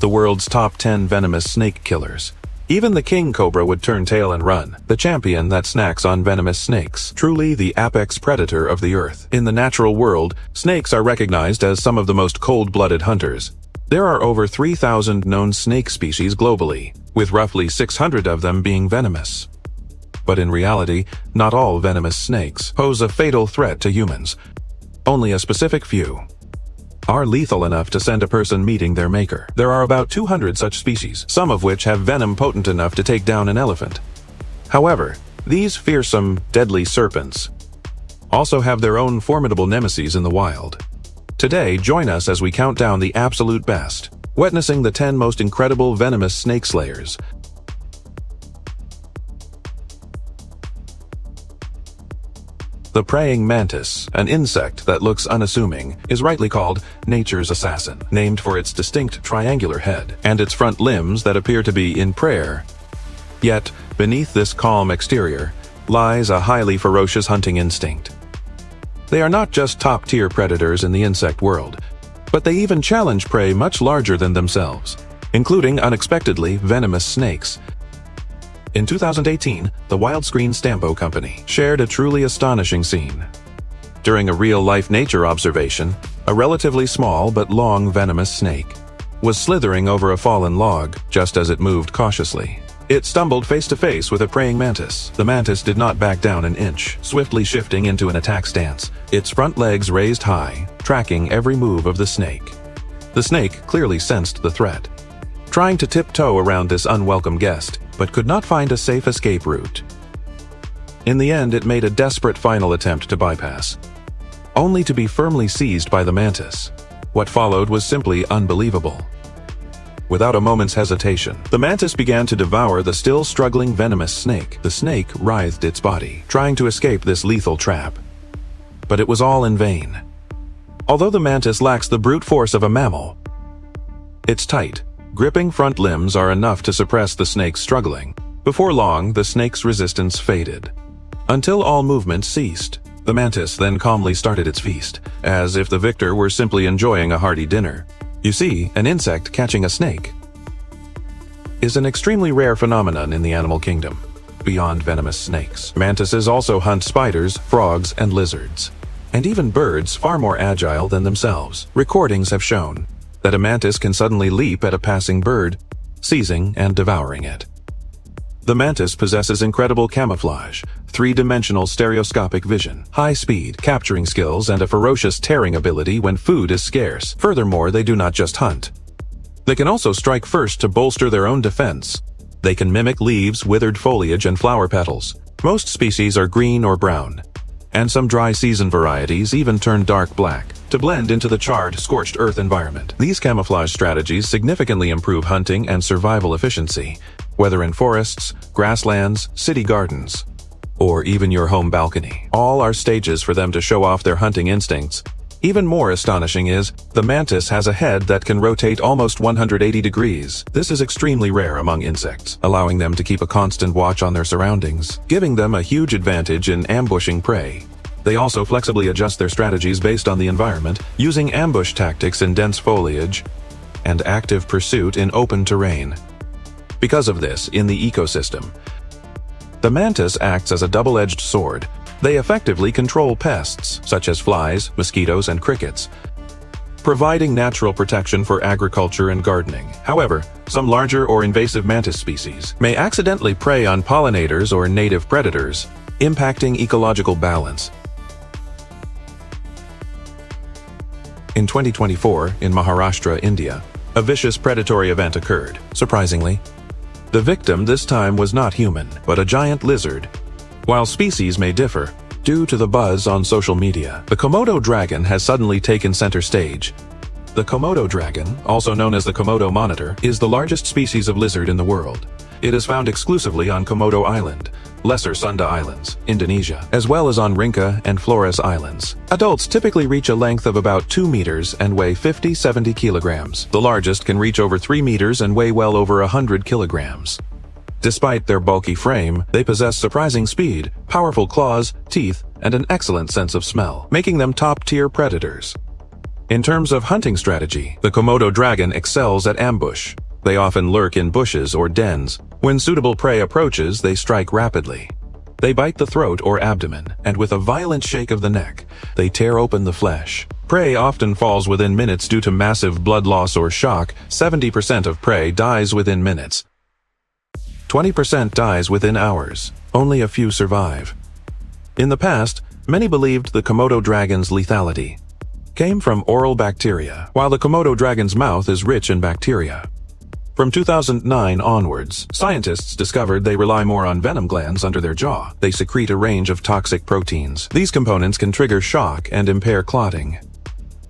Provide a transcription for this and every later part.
the world's top 10 venomous snake killers. Even the king cobra would turn tail and run, the champion that snacks on venomous snakes, truly the apex predator of the earth. In the natural world, snakes are recognized as some of the most cold-blooded hunters. There are over 3,000 known snake species globally, with roughly 600 of them being venomous. But in reality, not all venomous snakes pose a fatal threat to humans. Only a specific few are lethal enough to send a person meeting their maker. There are about 200 such species, some of which have venom potent enough to take down an elephant. However, these fearsome, deadly serpents also have their own formidable nemesis in the wild. Today, join us as we count down the absolute best, witnessing the 10 most incredible venomous snake slayers. The praying mantis, an insect that looks unassuming, is rightly called nature's assassin, named for its distinct triangular head and its front limbs that appear to be in prayer. Yet, beneath this calm exterior, lies a highly ferocious hunting instinct. They are not just top-tier predators in the insect world, but they even challenge prey much larger than themselves, including unexpectedly venomous snakes. In 2018, the Wildscreen Stampo Company shared a truly astonishing scene. During a real-life nature observation, a relatively small but long venomous snake was slithering over a fallen log just as it moved cautiously. It stumbled face-to-face with a praying mantis. The mantis did not back down an inch, swiftly shifting into an attack stance, its front legs raised high, tracking every move of the snake. The snake clearly sensed the threat, trying to tiptoe around this unwelcome guest, but could not find a safe escape route. In the end, it made a desperate final attempt to bypass, only to be firmly seized by the mantis. What followed was simply unbelievable. Without a moment's hesitation, the mantis began to devour the still struggling venomous snake. The snake writhed its body, trying to escape this lethal trap. But it was all in vain. Although the mantis lacks the brute force of a mammal, its tight, gripping front limbs are enough to suppress the snake's struggling. Before long, the snake's resistance faded, until all movement ceased. The mantis then calmly started its feast, as if the victor were simply enjoying a hearty dinner. You see, an insect catching a snake is an extremely rare phenomenon in the animal kingdom. Beyond venomous snakes, mantises also hunt spiders, frogs, and lizards, and even birds far more agile than themselves. Recordings have shown that a mantis can suddenly leap at a passing bird, seizing and devouring it. The mantis possesses incredible camouflage, three-dimensional stereoscopic vision, high speed, capturing skills, and a ferocious tearing ability when food is scarce. Furthermore, they do not just hunt. They can also strike first to bolster their own defense. They can mimic leaves, withered foliage, and flower petals. Most species are green or brown, and some dry season varieties even turn dark black to blend into the charred, scorched earth environment. These camouflage strategies significantly improve hunting and survival efficiency, whether in forests, grasslands, city gardens, or even your home balcony. All are stages for them to show off their hunting instincts. Even more astonishing is, the mantis has a head that can rotate almost 180 degrees. This is extremely rare among insects, allowing them to keep a constant watch on their surroundings, giving them a huge advantage in ambushing prey. They also flexibly adjust their strategies based on the environment, using ambush tactics in dense foliage and active pursuit in open terrain. Because of this, in the ecosystem, the mantis acts as a double-edged sword. They effectively control pests, such as flies, mosquitoes, and crickets, providing natural protection for agriculture and gardening. However, some larger or invasive mantis species may accidentally prey on pollinators or native predators, impacting ecological balance. In 2024, in Maharashtra, India, a vicious predatory event occurred. Surprisingly, the victim this time was not human, but a giant lizard. While species may differ, due to the buzz on social media, the Komodo dragon has suddenly taken center stage. The Komodo dragon, also known as the Komodo monitor, is the largest species of lizard in the world. It is found exclusively on Komodo Island, Lesser Sunda Islands, Indonesia, as well as on Rinca and Flores Islands. Adults typically reach a length of about 2 meters and weigh 50-70 kilograms. The largest can reach over 3 meters and weigh well over 100 kilograms. Despite their bulky frame, they possess surprising speed, powerful claws, teeth, and an excellent sense of smell, making them top-tier predators. In terms of hunting strategy, the Komodo dragon excels at ambush. They often lurk in bushes or dens. When suitable prey approaches, they strike rapidly. They bite the throat or abdomen, and with a violent shake of the neck, they tear open the flesh. Prey often falls within minutes due to massive blood loss or shock. 70% of prey dies within minutes. 20% dies within hours. Only a few survive. In the past, many believed the Komodo dragon's lethality came from oral bacteria, while the Komodo dragon's mouth is rich in bacteria. From 2009 onwards, scientists discovered they rely more on venom glands under their jaw. They secrete a range of toxic proteins. These components can trigger shock and impair clotting,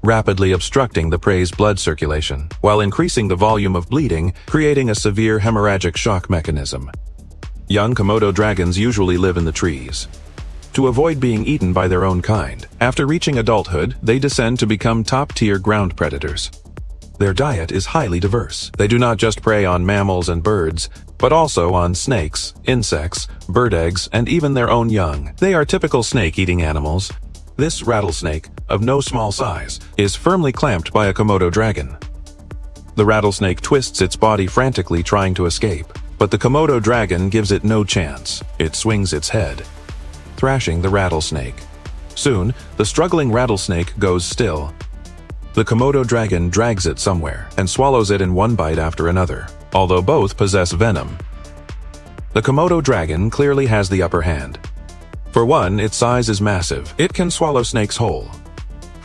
rapidly obstructing the prey's blood circulation, while increasing the volume of bleeding, creating a severe hemorrhagic shock mechanism. Young Komodo dragons usually live in the trees to avoid being eaten by their own kind. After reaching adulthood, they descend to become top-tier ground predators. Their diet is highly diverse. They do not just prey on mammals and birds, but also on snakes, insects, bird eggs, and even their own young. They are typical snake-eating animals. This rattlesnake, of no small size, is firmly clamped by a Komodo dragon. The rattlesnake twists its body frantically trying to escape, but the Komodo dragon gives it no chance. It swings its head, thrashing the rattlesnake. Soon, the struggling rattlesnake goes still. The Komodo dragon drags it somewhere and swallows it in one bite after another, although both possess venom. The Komodo dragon clearly has the upper hand. For one, its size is massive. It can swallow snakes whole.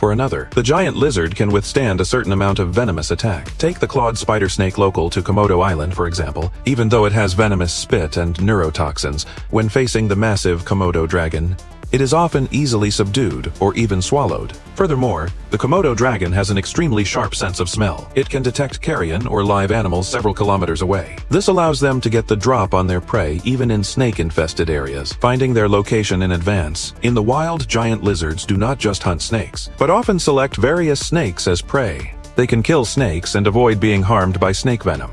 For another, the giant lizard can withstand a certain amount of venomous attack. Take the clawed spider snake local to Komodo Island, for example. Even though it has venomous spit and neurotoxins, when facing the massive Komodo dragon, it is often easily subdued or even swallowed. Furthermore, the Komodo dragon has an extremely sharp sense of smell. It can detect carrion or live animals several kilometers away. This allows them to get the drop on their prey even in snake-infested areas, finding their location in advance. In the wild, giant lizards do not just hunt snakes, but often select various snakes as prey. They can kill snakes and avoid being harmed by snake venom.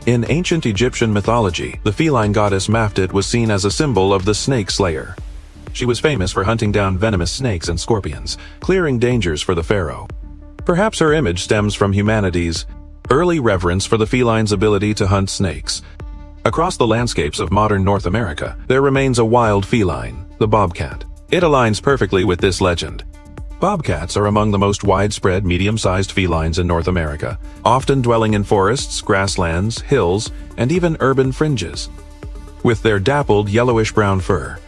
In ancient Egyptian mythology, the feline goddess Maftit was seen as a symbol of the snake slayer. She was famous for hunting down venomous snakes and scorpions, clearing dangers for the pharaoh. Perhaps her image stems from humanity's early reverence for the feline's ability to hunt snakes. Across the landscapes of modern North America, there remains a wild feline, the bobcat. It aligns perfectly with this legend. Bobcats are among the most widespread medium-sized felines in North America, often dwelling in forests, grasslands, hills, and even urban fringes. With their dappled yellowish-brown fur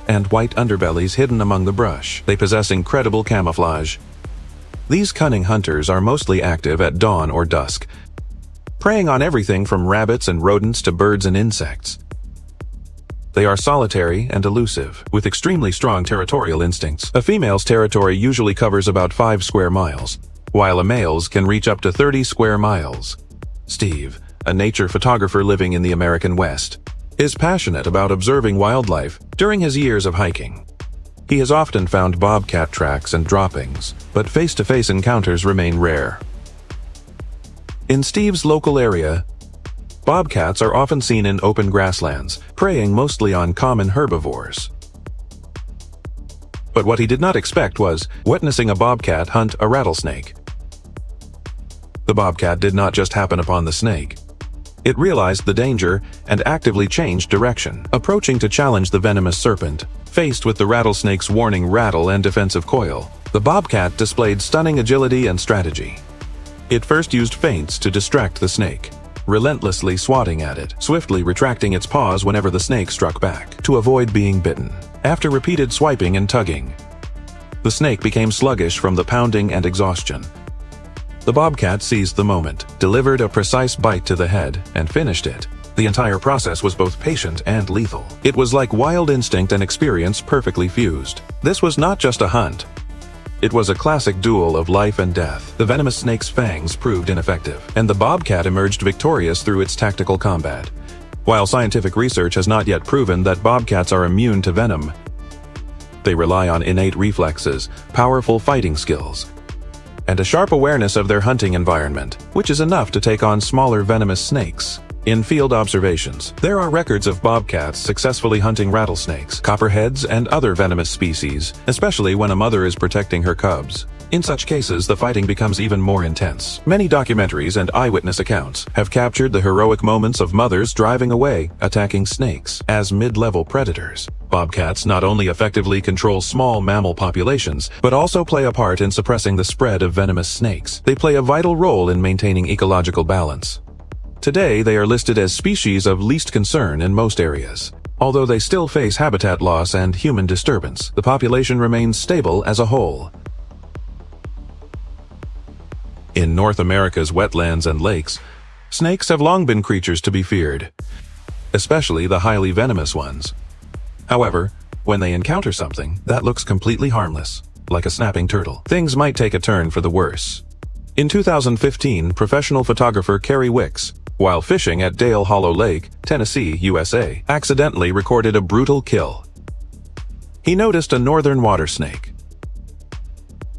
and white underbellies hidden among the brush, they possess incredible camouflage. These cunning hunters are mostly active at dawn or dusk, preying on everything from rabbits and rodents to birds and insects. They are solitary and elusive, with extremely strong territorial instincts. A female's territory usually covers about 5 square miles, while a male's can reach up to 30 square miles. Steve, a nature photographer living in the American West, is passionate about observing wildlife during his years of hiking. He has often found bobcat tracks and droppings, but face-to-face encounters remain rare. In Steve's local area, bobcats are often seen in open grasslands, preying mostly on common herbivores. But what he did not expect was witnessing a bobcat hunt a rattlesnake. The bobcat did not just happen upon the snake. It realized the danger and actively changed direction, approaching to challenge the venomous serpent. Faced with the rattlesnake's warning rattle and defensive coil, the bobcat displayed stunning agility and strategy. It first used feints to distract the snake, relentlessly swatting at it, swiftly retracting its paws whenever the snake struck back, to avoid being bitten. After repeated swiping and tugging, the snake became sluggish from the pounding and exhaustion. The bobcat seized the moment, delivered a precise bite to the head, and finished it. The entire process was both patient and lethal. It was like wild instinct and experience perfectly fused. This was not just a hunt. It was a classic duel of life and death. The venomous snake's fangs proved ineffective, and the bobcat emerged victorious through its tactical combat. While scientific research has not yet proven that bobcats are immune to venom, they rely on innate reflexes, powerful fighting skills, and a sharp awareness of their hunting environment, which is enough to take on smaller venomous snakes. In field observations, there are records of bobcats successfully hunting rattlesnakes, copperheads, and other venomous species, especially when a mother is protecting her cubs. In such cases, the fighting becomes even more intense. Many documentaries and eyewitness accounts have captured the heroic moments of mothers driving away, attacking snakes as mid-level predators. Bobcats not only effectively control small mammal populations, but also play a part in suppressing the spread of venomous snakes. They play a vital role in maintaining ecological balance. Today, they are listed as species of least concern in most areas. Although they still face habitat loss and human disturbance, the population remains stable as a whole. In North America's wetlands and lakes, snakes have long been creatures to be feared, especially the highly venomous ones. However, when they encounter something that looks completely harmless, like a snapping turtle, things might take a turn for the worse. In 2015, professional photographer Kerry Wicks, while fishing at Dale Hollow Lake, Tennessee, USA, accidentally recorded a brutal kill. He noticed a northern water snake.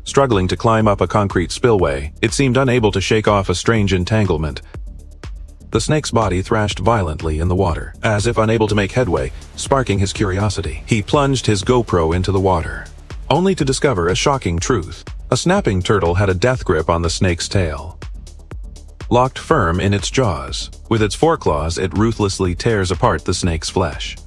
Struggling to climb up a concrete spillway, it seemed unable to shake off a strange entanglement. The snake's body thrashed violently in the water, as if unable to make headway, sparking his curiosity. He plunged his GoPro into the water, only to discover a shocking truth. A snapping turtle had a death grip on the snake's tail. Locked firm in its jaws, with its foreclaws, it ruthlessly tears apart the snake's flesh.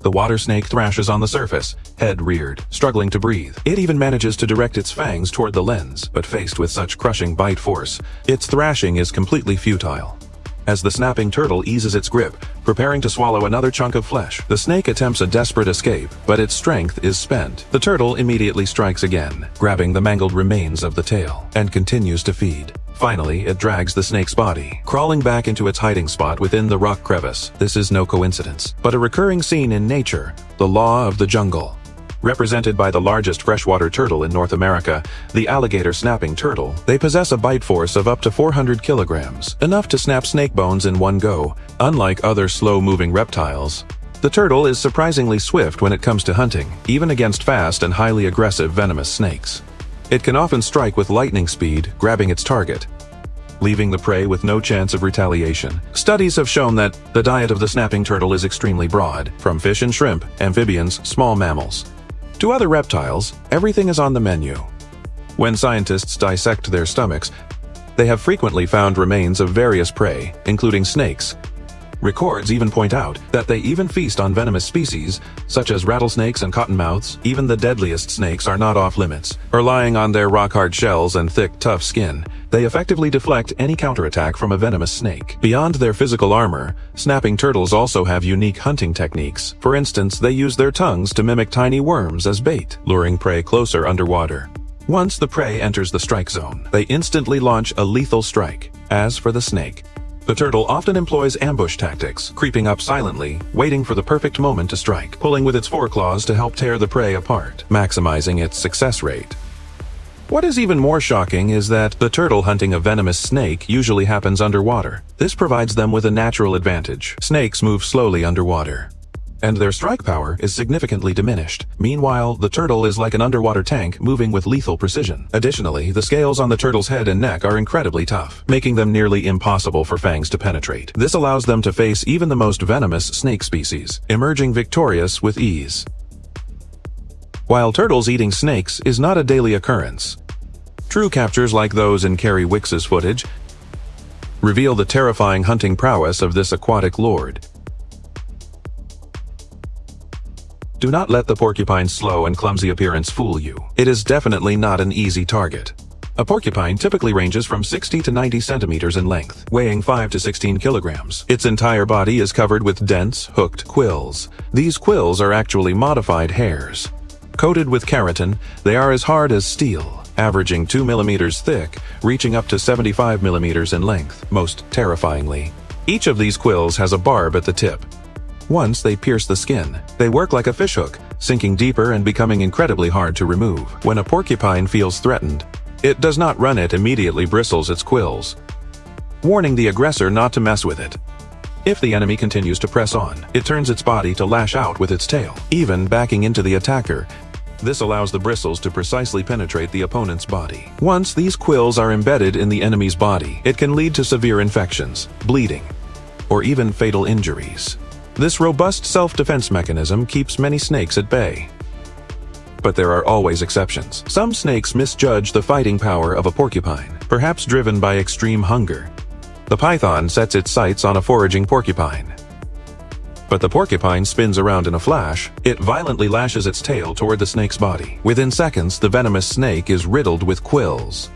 The water snake thrashes on the surface, head reared, struggling to breathe. It even manages to direct its fangs toward the lens, but faced with such crushing bite force, its thrashing is completely futile. As the snapping turtle eases its grip, preparing to swallow another chunk of flesh, the snake attempts a desperate escape, but its strength is spent. The turtle immediately strikes again, grabbing the mangled remains of the tail, and continues to feed. Finally, it drags the snake's body, crawling back into its hiding spot within the rock crevice. This is no coincidence, but a recurring scene in nature, the law of the jungle. Represented by the largest freshwater turtle in North America, the alligator snapping turtle, they possess a bite force of up to 400 kilograms, enough to snap snake bones in one go. Unlike other slow-moving reptiles, the turtle is surprisingly swift when it comes to hunting, even against fast and highly aggressive venomous snakes. It can often strike with lightning speed, grabbing its target, leaving the prey with no chance of retaliation. Studies have shown that the diet of the snapping turtle is extremely broad, from fish and shrimp, amphibians, small mammals. To other reptiles, everything is on the menu. When scientists dissect their stomachs, they have frequently found remains of various prey, including snakes. Records even point out that they even feast on venomous species, such as rattlesnakes and cottonmouths. Even the deadliest snakes are not off limits. Relying on their rock-hard shells and thick, tough skin, they effectively deflect any counterattack from a venomous snake. Beyond their physical armor, snapping turtles also have unique hunting techniques. For instance, they use their tongues to mimic tiny worms as bait, luring prey closer underwater. Once the prey enters the strike zone, they instantly launch a lethal strike. As for the snake, the turtle often employs ambush tactics, creeping up silently, waiting for the perfect moment to strike, pulling with its foreclaws to help tear the prey apart, maximizing its success rate. What is even more shocking is that the turtle hunting a venomous snake usually happens underwater. This provides them with a natural advantage. Snakes move slowly underwater, and their strike power is significantly diminished. Meanwhile, the turtle is like an underwater tank moving with lethal precision. Additionally, the scales on the turtle's head and neck are incredibly tough, making them nearly impossible for fangs to penetrate. This allows them to face even the most venomous snake species, emerging victorious with ease. While turtles eating snakes is not a daily occurrence, true captures like those in Kerry Wicks's footage reveal the terrifying hunting prowess of this aquatic lord. Do not let the porcupine's slow and clumsy appearance fool you. It is definitely not an easy target. A porcupine typically ranges from 60 to 90 centimeters in length, weighing 5 to 16 kilograms. Its entire body is covered with dense, hooked quills. These quills are actually modified hairs. Coated with keratin, they are as hard as steel, averaging 2 millimeters thick, reaching up to 75 millimeters in length. Most terrifyingly, each of these quills has a barb at the tip. Once they pierce the skin, they work like a fishhook, sinking deeper and becoming incredibly hard to remove. When a porcupine feels threatened, it does not run, it immediately bristles its quills, warning the aggressor not to mess with it. If the enemy continues to press on, it turns its body to lash out with its tail, even backing into the attacker. This allows the bristles to precisely penetrate the opponent's body. Once these quills are embedded in the enemy's body, it can lead to severe infections, bleeding, or even fatal injuries. This robust self-defense mechanism keeps many snakes at bay. But there are always exceptions. Some snakes misjudge the fighting power of a porcupine, perhaps driven by extreme hunger. The python sets its sights on a foraging porcupine. But the porcupine spins around in a flash. It violently lashes its tail toward the snake's body. Within seconds, the venomous snake is riddled with quills.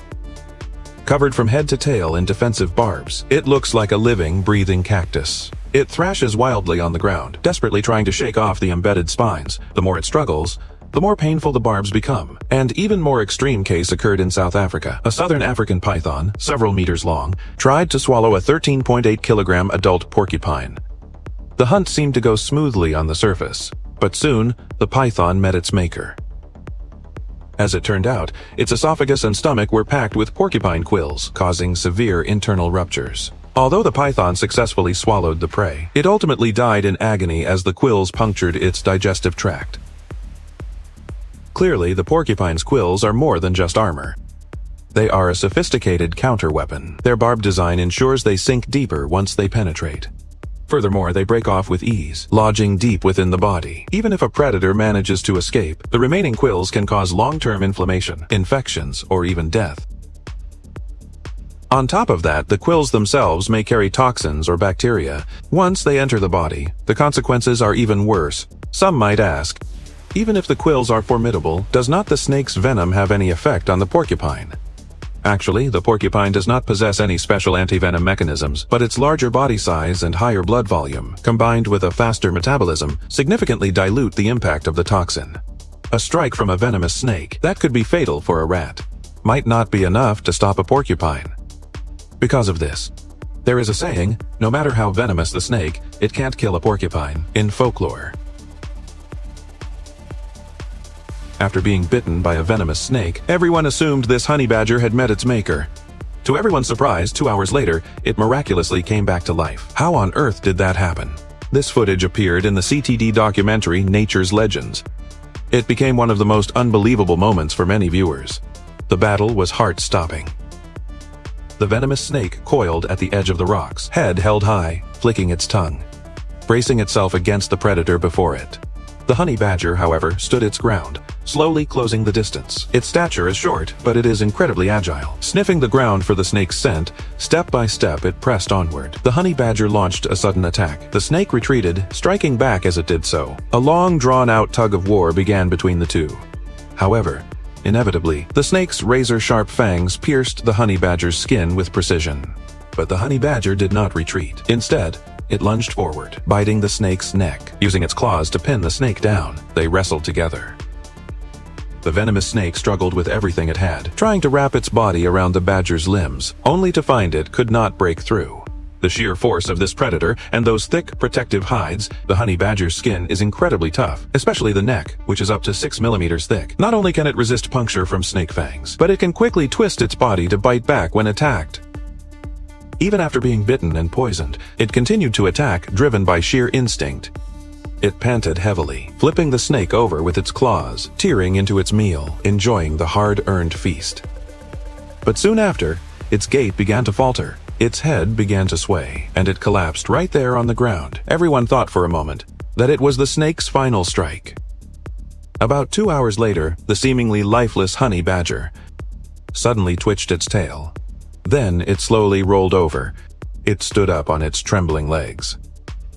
Covered from head to tail in defensive barbs, it looks like a living, breathing cactus. It thrashes wildly on the ground, desperately trying to shake off the embedded spines. The more it struggles, the more painful the barbs become. An even more extreme case occurred in South Africa. A southern African python, several meters long, tried to swallow a 13.8-kilogram adult porcupine. The hunt seemed to go smoothly on the surface, but soon the python met its maker. As it turned out, its esophagus and stomach were packed with porcupine quills, causing severe internal ruptures. Although the python successfully swallowed the prey, it ultimately died in agony as the quills punctured its digestive tract. Clearly, the porcupine's quills are more than just armor. They are a sophisticated counterweapon. Their barb design ensures they sink deeper once they penetrate. Furthermore, they break off with ease, lodging deep within the body. Even if a predator manages to escape, the remaining quills can cause long-term inflammation, infections, or even death. On top of that, the quills themselves may carry toxins or bacteria. Once they enter the body, the consequences are even worse. Some might ask, even if the quills are formidable, does not the snake's venom have any effect on the porcupine? Actually, the porcupine does not possess any special antivenom mechanisms, but its larger body size and higher blood volume, combined with a faster metabolism, significantly dilute the impact of the toxin. A strike from a venomous snake, that could be fatal for a rat, might not be enough to stop a porcupine. Because of this, there is a saying, no matter how venomous the snake, it can't kill a porcupine, in folklore. After being bitten by a venomous snake, everyone assumed this honey badger had met its maker. To everyone's surprise, 2 hours later, it miraculously came back to life. How on earth did that happen? This footage appeared in the CTD documentary Nature's Legends. It became one of the most unbelievable moments for many viewers. The battle was heart-stopping. The venomous snake coiled at the edge of the rocks, head held high, flicking its tongue, bracing itself against the predator before it. The honey badger, however, stood its ground, slowly closing the distance. Its stature is short, but it is incredibly agile. Sniffing the ground for the snake's scent, step by step it pressed onward. The honey badger launched a sudden attack. The snake retreated, striking back as it did so. A long, drawn-out tug of war began between the two. However, inevitably, the snake's razor-sharp fangs pierced the honey badger's skin with precision. But the honey badger did not retreat. Instead, it lunged forward, biting the snake's neck. Using its claws to pin the snake down, they wrestled together. The venomous snake struggled with everything it had, trying to wrap its body around the badger's limbs, only to find it could not break through. The sheer force of this predator and those thick, protective hides, the honey badger's skin is incredibly tough, especially the neck, which is up to 6 millimeters thick. Not only can it resist puncture from snake fangs, but it can quickly twist its body to bite back when attacked. Even after being bitten and poisoned, it continued to attack, driven by sheer instinct. It panted heavily, flipping the snake over with its claws, tearing into its meal, enjoying the hard-earned feast. But soon after, its gait began to falter, its head began to sway, and it collapsed right there on the ground. Everyone thought for a moment that it was the snake's final strike. About 2 hours later, the seemingly lifeless honey badger suddenly twitched its tail. Then it slowly rolled over. It stood up on its trembling legs.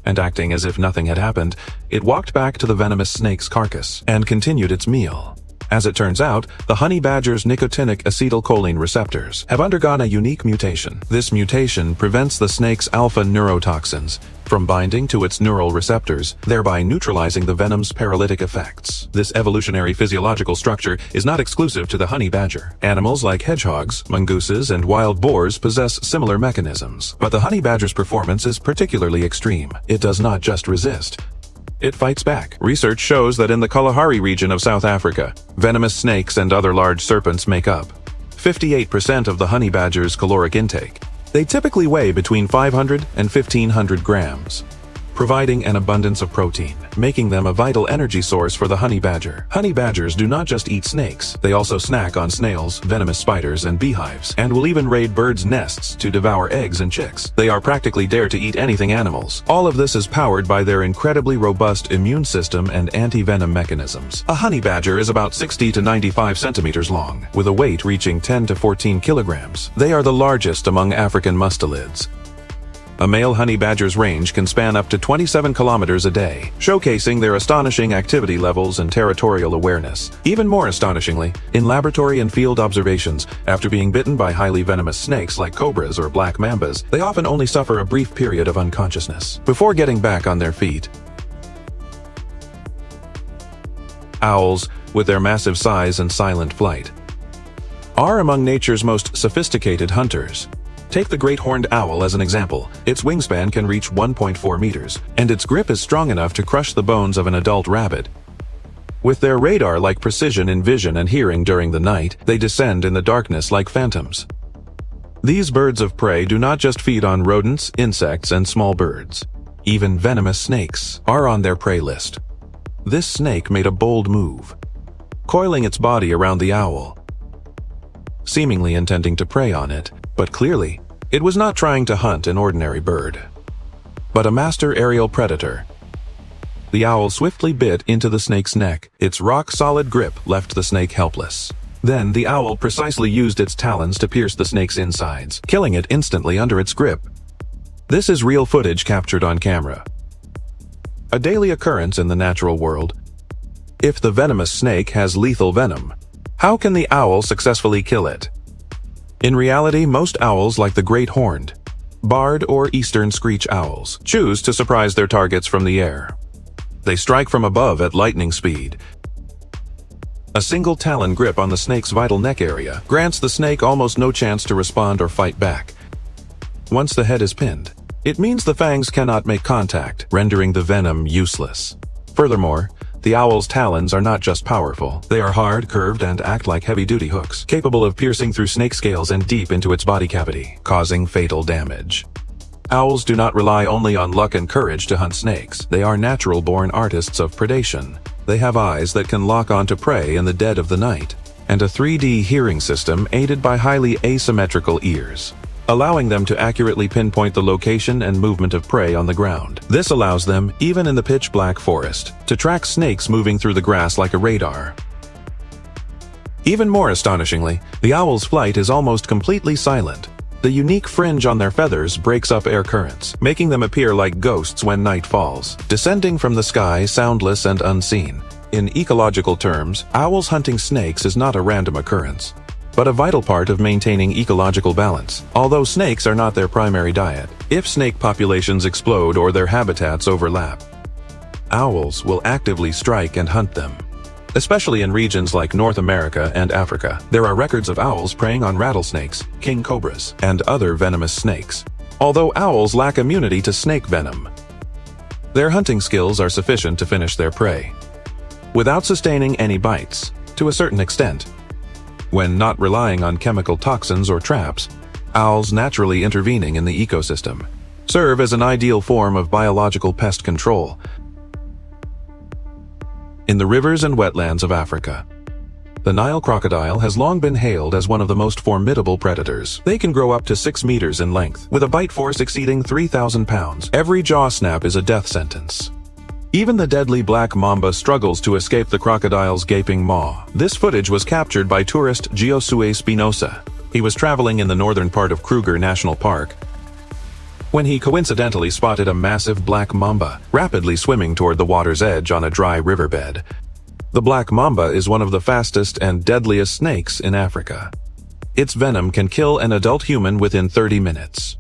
And acting as if nothing had happened, it walked back to the venomous snake's carcass and continued its meal. As it turns out, the honey badger's nicotinic acetylcholine receptors have undergone a unique mutation. This mutation prevents the snake's alpha neurotoxins from binding to its neural receptors, thereby neutralizing the venom's paralytic effects. This evolutionary physiological structure is not exclusive to the honey badger. Animals like hedgehogs, mongooses, and wild boars possess similar mechanisms. But the honey badger's performance is particularly extreme. It does not just resist. It fights back. Research shows that in the Kalahari region of South Africa, venomous snakes and other large serpents make up 58% of the honey badger's caloric intake. They typically weigh between 500 and 1,500 grams. providing an abundance of protein, making them a vital energy source for the honey badger. Honey badgers do not just eat snakes, they also snack on snails, venomous spiders, and beehives, and will even raid birds' nests to devour eggs and chicks. They are practically dare to eat anything animals. All of this is powered by their incredibly robust immune system and anti-venom mechanisms. A honey badger is about 60 to 95 centimeters long, with a weight reaching 10 to 14 kilograms. They are the largest among African mustelids. A male honey badger's range can span up to 27 kilometers a day, showcasing their astonishing activity levels and territorial awareness. Even more astonishingly, in laboratory and field observations, after being bitten by highly venomous snakes like cobras or black mambas, they often only suffer a brief period of unconsciousness before getting back on their feet. Owls, with their massive size and silent flight, are among nature's most sophisticated hunters. Take the great horned owl as an example. Its wingspan can reach 1.4 meters, and its grip is strong enough to crush the bones of an adult rabbit. With their radar-like precision in vision and hearing during the night, they descend in the darkness like phantoms. These birds of prey do not just feed on rodents, insects, and small birds. Even venomous snakes are on their prey list. This snake made a bold move, coiling its body around the owl, seemingly intending to prey on it, but clearly, it was not trying to hunt an ordinary bird, but a master aerial predator. The owl swiftly bit into the snake's neck. Its rock-solid grip left the snake helpless. Then the owl precisely used its talons to pierce the snake's insides, killing it instantly under its grip. This is real footage captured on camera. A daily occurrence in the natural world. If the venomous snake has lethal venom, how can the owl successfully kill it? In reality, most owls, like the great horned, barred, or eastern screech owls, choose to surprise their targets from the air. They strike from above at lightning speed. A single talon grip on the snake's vital neck area grants the snake almost no chance to respond or fight back. Once the head is pinned, it means the fangs cannot make contact, rendering the venom useless. Furthermore, the owl's talons are not just powerful. They are hard, curved, and act like heavy-duty hooks, capable of piercing through snake scales and deep into its body cavity, causing fatal damage. Owls do not rely only on luck and courage to hunt snakes. They are natural-born artists of predation. They have eyes that can lock onto prey in the dead of the night, and a 3D hearing system aided by highly asymmetrical ears, allowing them to accurately pinpoint the location and movement of prey on the ground. This allows them, even in the pitch-black forest, to track snakes moving through the grass like a radar. Even more astonishingly, the owl's flight is almost completely silent. The unique fringe on their feathers breaks up air currents, making them appear like ghosts when night falls, descending from the sky soundless and unseen. In ecological terms, owls hunting snakes is not a random occurrence, but a vital part of maintaining ecological balance. Although snakes are not their primary diet, if snake populations explode or their habitats overlap, owls will actively strike and hunt them. Especially in regions like North America and Africa, there are records of owls preying on rattlesnakes, king cobras, and other venomous snakes. Although owls lack immunity to snake venom, their hunting skills are sufficient to finish their prey without sustaining any bites, to a certain extent. When not relying on chemical toxins or traps, owls naturally intervening in the ecosystem serve as an ideal form of biological pest control. In the rivers and wetlands of Africa, the Nile crocodile has long been hailed as one of the most formidable predators. They can grow up to 6 meters in length, with a bite force exceeding 3,000 pounds. Every jaw snap is a death sentence. Even the deadly black mamba struggles to escape the crocodile's gaping maw. This footage was captured by tourist Josue Spinoza. He was traveling in the northern part of Kruger National Park when he coincidentally spotted a massive black mamba rapidly swimming toward the water's edge on a dry riverbed. The black mamba is one of the fastest and deadliest snakes in Africa. Its venom can kill an adult human within 30 minutes.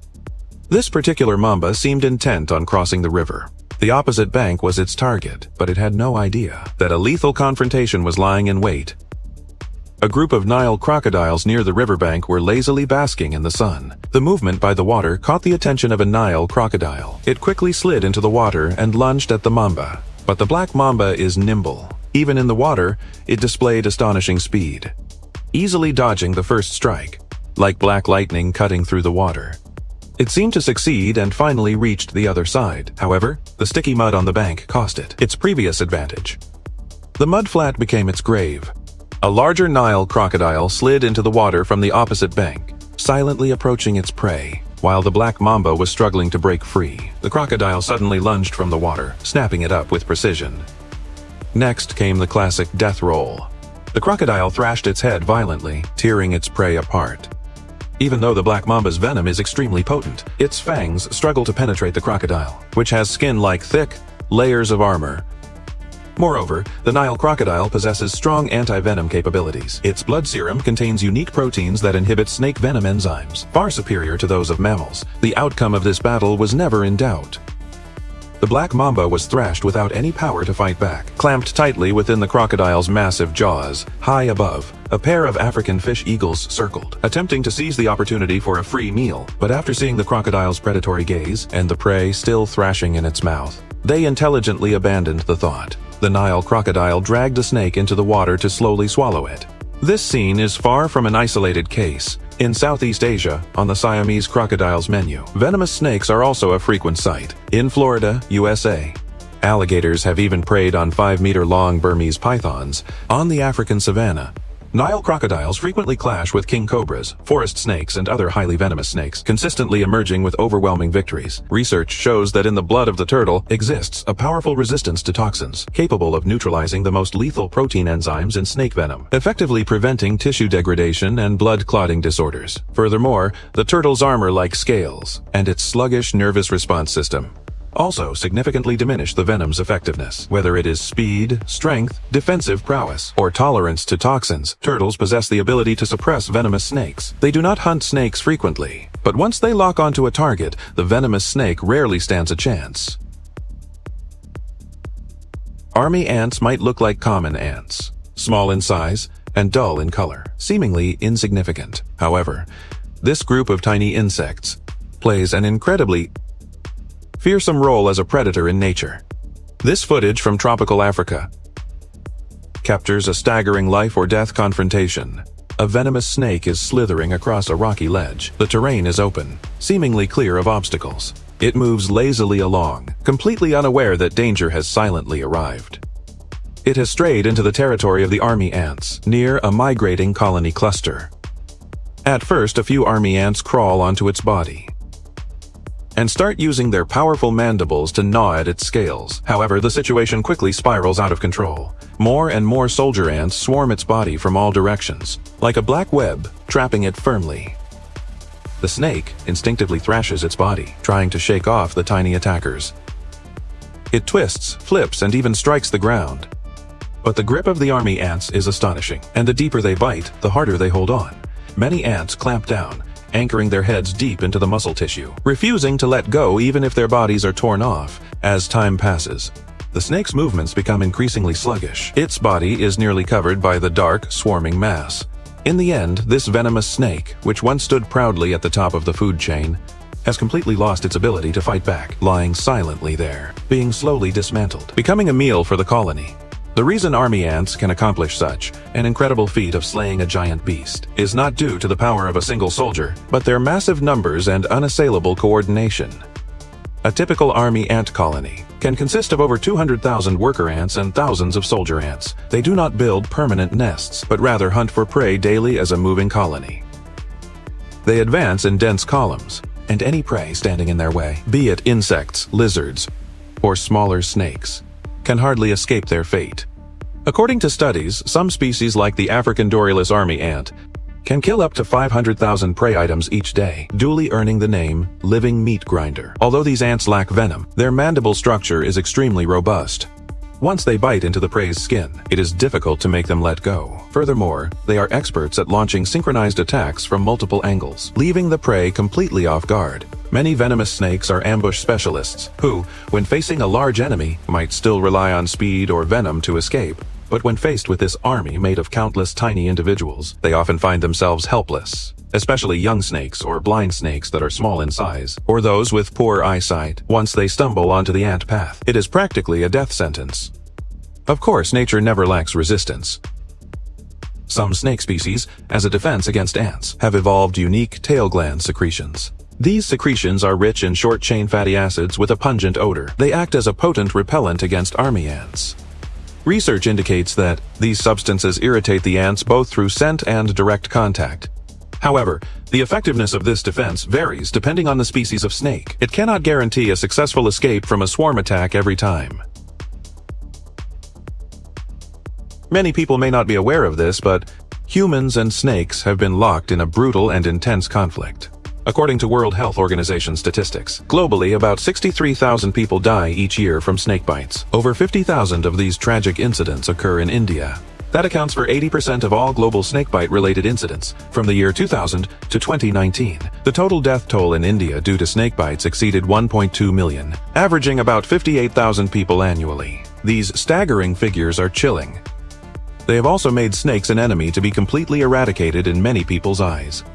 This particular mamba seemed intent on crossing the river. The opposite bank was its target, but it had no idea that a lethal confrontation was lying in wait. A group of Nile crocodiles near the riverbank were lazily basking in the sun. The movement by the water caught the attention of a Nile crocodile. It quickly slid into the water and lunged at the mamba. But the black mamba is nimble. Even in the water, it displayed astonishing speed, easily dodging the first strike, like black lightning cutting through the water. It seemed to succeed and finally reached the other side. However, the sticky mud on the bank cost it its previous advantage. The mud flat became its grave. A larger Nile crocodile slid into the water from the opposite bank, silently approaching its prey. While the black mamba was struggling to break free, the crocodile suddenly lunged from the water, snapping it up with precision. Next came the classic death roll. The crocodile thrashed its head violently, tearing its prey apart. Even though the black mamba's venom is extremely potent, its fangs struggle to penetrate the crocodile, which has skin like thick layers of armor. Moreover, the Nile crocodile possesses strong anti-venom capabilities. Its blood serum contains unique proteins that inhibit snake venom enzymes, far superior to those of mammals. The outcome of this battle was never in doubt. The black mamba was thrashed without any power to fight back. Clamped tightly within the crocodile's massive jaws, high above, a pair of African fish eagles circled, attempting to seize the opportunity for a free meal. But after seeing the crocodile's predatory gaze and the prey still thrashing in its mouth, they intelligently abandoned the thought. The Nile crocodile dragged the snake into the water to slowly swallow it. This scene is far from an isolated case. In Southeast Asia, on the Siamese crocodile's menu, venomous snakes are also a frequent sight. In Florida, USA, alligators have even preyed on 5-meter-long Burmese pythons. On the African savanna, Nile crocodiles frequently clash with king cobras, forest snakes, and other highly venomous snakes, consistently emerging with overwhelming victories. Research shows that in the blood of the turtle exists a powerful resistance to toxins, capable of neutralizing the most lethal protein enzymes in snake venom, effectively preventing tissue degradation and blood clotting disorders. Furthermore, the turtle's armor-like scales and its sluggish nervous response system also significantly diminish the venom's effectiveness. Whether it is speed, strength, defensive prowess, or tolerance to toxins, turtles possess the ability to suppress venomous snakes. They do not hunt snakes frequently, but once they lock onto a target, the venomous snake rarely stands a chance. Army ants might look like common ants, small in size and dull in color, seemingly insignificant. However, this group of tiny insects plays an incredibly fearsome role as a predator in nature. This footage from tropical Africa captures a staggering life-or-death confrontation. A venomous snake is slithering across a rocky ledge. The terrain is open, seemingly clear of obstacles. It moves lazily along, completely unaware that danger has silently arrived. It has strayed into the territory of the army ants, near a migrating colony cluster. At first, a few army ants crawl onto its body and start using their powerful mandibles to gnaw at its scales. However, the situation quickly spirals out of control. More and more soldier ants swarm its body from all directions, like a black web, trapping it firmly. The snake instinctively thrashes its body, trying to shake off the tiny attackers. It twists, flips, and even strikes the ground. But the grip of the army ants is astonishing, and the deeper they bite, the harder they hold on. Many ants clamp down, anchoring their heads deep into the muscle tissue, refusing to let go even if their bodies are torn off. As time passes, the snake's movements become increasingly sluggish. Its body is nearly covered by the dark, swarming mass. In the end, this venomous snake, which once stood proudly at the top of the food chain, has completely lost its ability to fight back, lying silently there, being slowly dismantled, becoming a meal for the colony. The reason army ants can accomplish such an incredible feat of slaying a giant beast is not due to the power of a single soldier, but their massive numbers and unassailable coordination. A typical army ant colony can consist of over 200,000 worker ants and thousands of soldier ants. They do not build permanent nests, but rather hunt for prey daily as a moving colony. They advance in dense columns, and any prey standing in their way, be it insects, lizards, or smaller snakes, can hardly escape their fate. According to studies, some species like the African Dorylus army ant can kill up to 500,000 prey items each day, duly earning the name living meat grinder. Although these ants lack venom, their mandible structure is extremely robust. Once they bite into the prey's skin, it is difficult to make them let go. Furthermore, they are experts at launching synchronized attacks from multiple angles, leaving the prey completely off guard. Many venomous snakes are ambush specialists who, when facing a large enemy, might still rely on speed or venom to escape. But when faced with this army made of countless tiny individuals, they often find themselves helpless, especially young snakes or blind snakes that are small in size, or those with poor eyesight. Once they stumble onto the ant path, it is practically a death sentence. Of course, nature never lacks resistance. Some snake species, as a defense against ants, have evolved unique tail gland secretions. These secretions are rich in short-chain fatty acids with a pungent odor. They act as a potent repellent against army ants. Research indicates that these substances irritate the ants both through scent and direct contact. However, the effectiveness of this defense varies depending on the species of snake. It cannot guarantee a successful escape from a swarm attack every time. Many people may not be aware of this, but humans and snakes have been locked in a brutal and intense conflict. According to World Health Organization statistics, globally about 63,000 people die each year from snake bites. Over 50,000 of these tragic incidents occur in India. That accounts for 80% of all global snakebite-related incidents from the year 2000 to 2019. The total death toll in India due to snake bites exceeded 1.2 million, averaging about 58,000 people annually. These staggering figures are chilling. They have also made snakes an enemy to be completely eradicated in many people's eyes.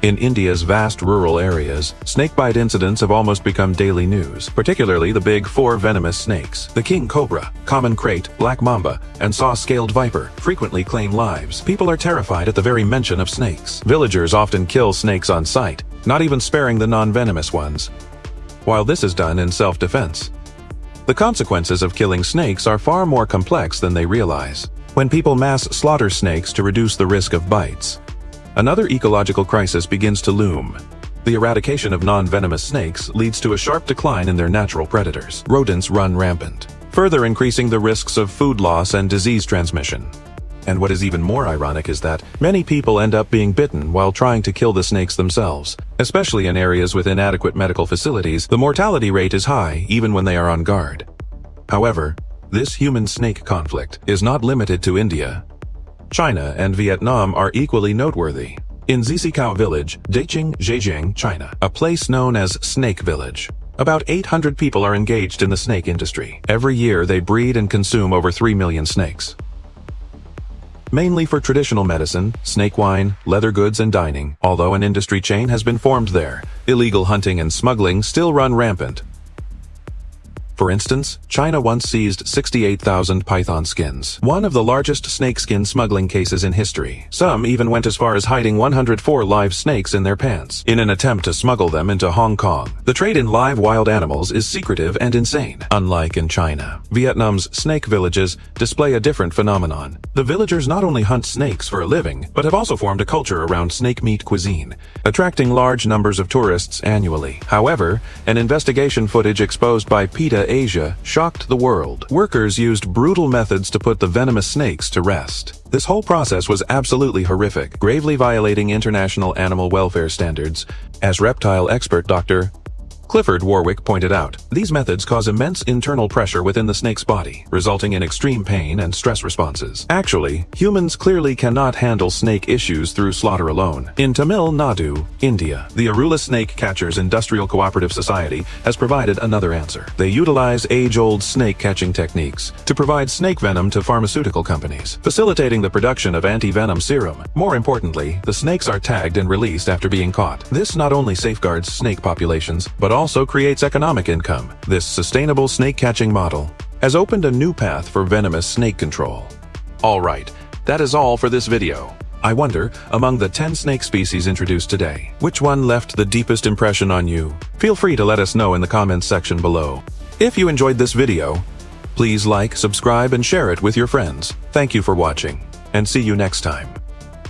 In India's vast rural areas, snakebite incidents have almost become daily news, particularly the big four venomous snakes. The king cobra, common krait, black mamba, and saw-scaled viper frequently claim lives. People are terrified at the very mention of snakes. Villagers often kill snakes on sight, not even sparing the non-venomous ones, while this is done in self-defense. The consequences of killing snakes are far more complex than they realize. When people mass slaughter snakes to reduce the risk of bites, another ecological crisis begins to loom. The eradication of non-venomous snakes leads to a sharp decline in their natural predators. Rodents run rampant, further increasing the risks of food loss and disease transmission. And what is even more ironic is that many people end up being bitten while trying to kill the snakes themselves. Especially in areas with inadequate medical facilities, the mortality rate is high even when they are on guard. However, this human-snake conflict is not limited to India. China and Vietnam are equally noteworthy. In Zizikao Village, Daqing, Zhejiang, China, a place known as Snake Village, about 800 people are engaged in the snake industry. Every year they breed and consume over 3 million snakes. Mainly for traditional medicine, snake wine, leather goods, and dining. Although an industry chain has been formed there, illegal hunting and smuggling still run rampant. For instance, China once seized 68,000 python skins, one of the largest snakeskin smuggling cases in history. Some even went as far as hiding 104 live snakes in their pants, in an attempt to smuggle them into Hong Kong. The trade in live wild animals is secretive and insane. Unlike in China, Vietnam's snake villages display a different phenomenon. The villagers not only hunt snakes for a living, but have also formed a culture around snake meat cuisine, attracting large numbers of tourists annually. However, an investigation footage exposed by PETA Asia shocked the world. Workers used brutal methods to put the venomous snakes to rest. This whole process was absolutely horrific, gravely violating international animal welfare standards, as reptile expert Dr. Clifford Warwick pointed out. These methods cause immense internal pressure within the snake's body, resulting in extreme pain and stress responses. Actually, humans clearly cannot handle snake issues through slaughter alone. In Tamil Nadu, India, the Arula Snake Catchers Industrial Cooperative Society has provided another answer. They utilize age-old snake catching techniques to provide snake venom to pharmaceutical companies, facilitating the production of anti-venom serum. More importantly, the snakes are tagged and released after being caught. This not only safeguards snake populations, but also creates economic income. This sustainable snake catching model has opened a new path for venomous snake control. Alright, that is all for this video. I wonder, among the 10 snake species introduced today, which one left the deepest impression on you? Feel free to let us know in the comments section below. If you enjoyed this video, please like, subscribe, and share it with your friends. Thank you for watching, and see you next time.